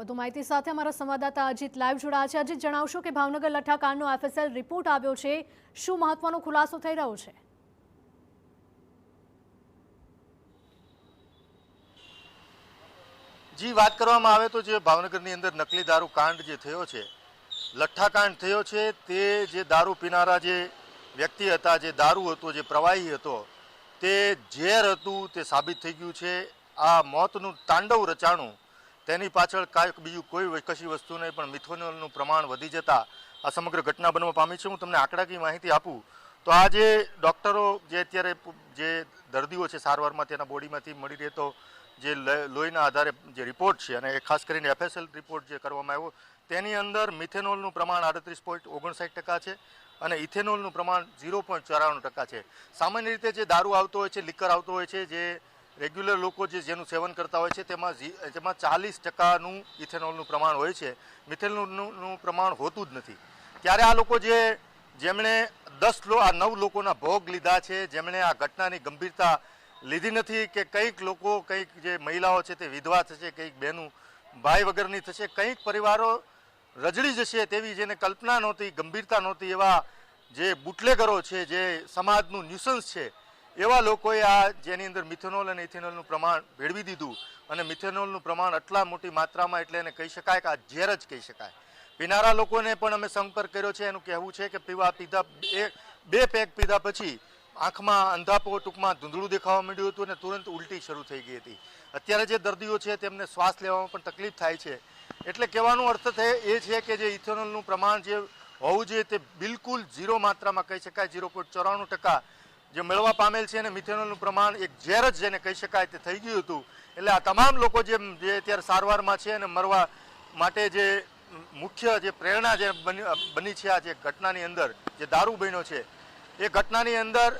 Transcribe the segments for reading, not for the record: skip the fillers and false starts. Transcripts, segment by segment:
વધુ માહિતી સાથે અમારા સંવાદદાતા અજીત લાઈવ જોડાયા છે। અજીત, જણાવશો કે ભાવનગર લઠ્ઠાકાંડનો એફએસએલ રિપોર્ટ આવ્યો છે, શું મહત્વનો ખુલાસો થઈ રહ્યો છે? જી, વાત કરવામાં આવે તો જે ભાવનગરની અંદર નકલી દારૂ કાંડ જે થયો છે, લઠ્ઠાકાંડ થયો છે, તે જે દારૂ પીનારા જે વ્યક્તિ હતા, જે દારૂ હતો, જે પ્રવાહી હતો, તે ઝેર હતું તે સાબિત થઈ ગયું છે। આ મોતનું તાંડવ રચાણું, તેની પાછળ કાંઈક બીજું કોઈ કશી વસ્તુ નહીં પણ મિથેનોલનું પ્રમાણ વધી જતા આ સમગ્ર ઘટના બનવા પામી છે। હું તમને આંકડાકીય માહિતી આપું તો આ જે ડૉક્ટરો જે અત્યારે જે દર્દીઓ છે સારવારમાં તેના બોડીમાંથી મળી રહેતો જે લોહીના આધારે જે રિપોર્ટ છે, અને ખાસ કરીને એફએસએલ રિપોર્ટ જે કરવામાં આવ્યો તેની અંદર મિથેનોલનું પ્રમાણ 38.59% છે અને ઇથેનોલનું પ્રમાણ 0.94% છે। સામાન્ય રીતે જે દારૂ આવતો હોય છે, લિકર આવતો હોય છે, જે રેગ્યુલર લોકો જેનું સેવન કરતા હોય છે તેમાં 40%નું ઇથેનોલનું પ્રમાણ હોય છે, મિથેનોલનું પ્રમાણ હોતું જ નથી। ત્યારે આ લોકો જેમણે 9 લોકોના ભોગ લીધા છે, જેમણે આ ઘટનાની ગંભીરતા લીધી નથી કે કંઈક લોકો, કંઈક જે મહિલાઓ છે તે વિધવા થશે, કંઈક બહેનું ભાઈ વગરની થશે, કંઈક પરિવારો રજડી જશે તેવી જેને કલ્પના નહોતી, ગંભીરતા નહોતી, એવા જે બુટલેગરો છે, જે સમાજનું ન્યુસન્સ છે, એવા લોકોએ આ જેની અંદર મિથેનોલ અને ઇથેનોલનું પ્રમાણ ભેળવી દીધું અને મિથેનોલનું પ્રમાણ આટલા મોટી માત્રામાં, એટલે એને કહી શકાય કે આ ઝેર જ કહી શકાય। પીનારા લોકોને પણ અમે સંપર્ક કર્યો છે, એનું કહેવું છે કે પીધા 2 પેગ પીધા પછી આંખમાં અંધાપો, ટૂંકમાં ધૂંધળું દેખાવા માંડ્યું હતું અને તુરંત ઉલટી શરૂ થઈ ગઈ હતી। અત્યારે જે દર્દીઓ છે તેમને શ્વાસ લેવામાં પણ તકલીફ થાય છે। એટલે કહેવાનો અર્થ એ છે કે જે ઇથેનોલનું પ્રમાણ જે હોવું જોઈએ તે બિલકુલ 0 માત્રામાં કહી શકાય, 0.94% જે મળવા પામેલ છે, અને મિથેનોલનું પ્રમાણ એક ઝેર જ જેને કહી શકાય તે થઈ ગયું હતું। એટલે આ તમામ લોકો જે અત્યારે સારવારમાં છે અને મરવા માટે જે મુખ્ય જે પ્રેરણા જે બની છે આ જે ઘટનાની અંદર જે દારૂ બન્યો છે, એ ઘટનાની અંદર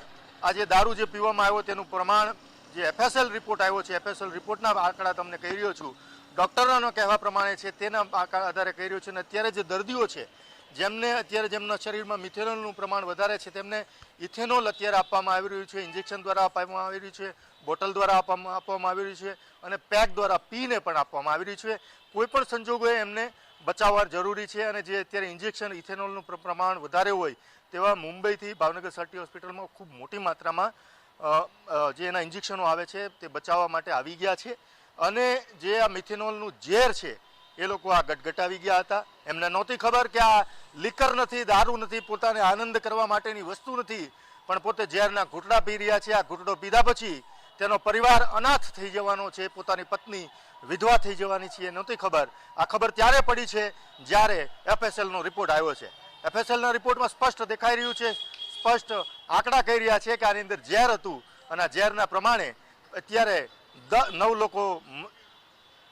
આ જે દારૂ જે પીવામાં આવ્યો તેનું પ્રમાણ જે એફએસએલ રિપોર્ટ આવ્યો છે, એફએસએલ રિપોર્ટના આંકડા તમને કહી રહ્યો છું, ડૉક્ટરોના કહેવા પ્રમાણે છે, તેના આધારે કહી રહ્યો છું। અને અત્યારે જે દર્દીઓ છે જેમના શરીરમાં મિથેનોલનું પ્રમાણ વધારે છે, તેમને ઇથેનોલ અત્યારે આપવામાં આવી રહ્યું છે, ઇન્જેક્શન દ્વારા આપવામાં આવી રહ્યું છે, બોટલ દ્વારા આપવામાં આવી રહ્યું છે અને પેક દ્વારા પીને પણ આપવામાં આવી રહ્યું છે। કોઈ પણ સંજોગોએ એમને બચાવવા જરૂરી છે। અને જે અત્યારે ઇન્જેક્શન ઇથેનોલનું પ્રમાણ વધારે હોય તેવા મુંબઈથી ભાવનગર સર્ટી હોસ્પિટલમાં ખૂબ મોટી માત્રામાં જે એના ઇન્જેક્શનો આવે છે તે બચાવવા માટે આવી ગયા છે। અને જે આ મિથેનોલનું ઝેર છે એ લોકો આ ગટગટાવી ગયા હતા। એમને નહોતી ખબર કે આ લિકર નથી, દારૂ નથી, પોતાને આનંદ કરવા માટેની વસ્તુ નથી, પણ પોતે ઝેરના ઘૂંટડા પી રહ્યા છે। આ ઘૂંટડો પીધા પછી તેનો પરિવાર અનાથ થઈ જવાનો છે, પોતાની પત્ની વિધવા થઈ જવાની છે, એ નહોતી ખબર। આ ખબર ત્યારે પડી છે જ્યારે એફએસએલનો રિપોર્ટ આવ્યો છે। એફએસએલના રિપોર્ટમાં સ્પષ્ટ દેખાઈ રહ્યું છે, સ્પષ્ટ આંકડા કહી રહ્યા છે કે આની અંદર ઝેર હતું અને આ ઝેરના પ્રમાણે અત્યારે 9 લોકો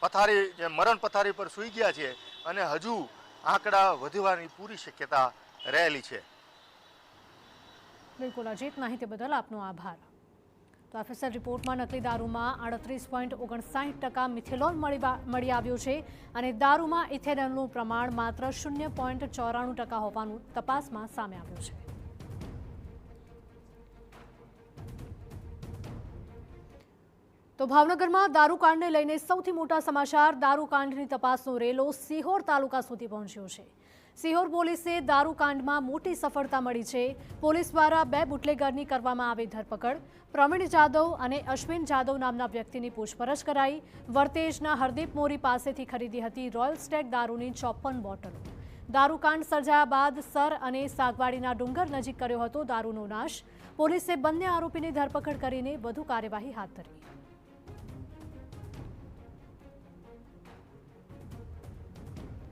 મરણ પથારી પર સૂઈ ગયા છે અને હજુ આંકડા વધવાની પૂરી શક્યતા રહેલી છે। બિલકુલ અજીત, માહિતી બદલ આપનો આભાર। તો એફએસએલ રિપોર્ટમાં નકલી દારૂમાં 38.59% મિથેનોલ મળી આવ્યું છે અને દારૂમાં ઇથેનોલનું પ્રમાણ માત્ર 0.94% હોવાનું તપાસમાં સામે આવ્યું છે। તો ભાવનગરમાં દારૂકાંડને લઈને સૌથી મોટા સમાચાર। દારૂકાંડની તપાસનો રેલો સિહોર તાલુકા સુધી પહોંચ્યો છે। સિહોર પોલીસે દારૂકાંડમાં મોટી સફળતા મળી છે। પોલીસ દ્વારા 2 બુટલેગરની કરવામાં આવી ધરપકડ। પ્રવીણ જાદવ અને અશ્વિન જાદવ નામના વ્યક્તિની પૂછપરછ કરાઈ। વર્તેજના હરદીપ મોરી પાસેથી ખરીદી હતી રોયલ સ્ટેગ દારૂની 54 બોટલો। દારૂકાંડ સર્જાયા બાદ સર અને સાગવાડીના ડુંગર નજીક કર્યો હતો દારૂનો નાશ। પોલીસે બંને આરોપીની ધરપકડ કરીને વધુ કાર્યવાહી હાથ ધરી।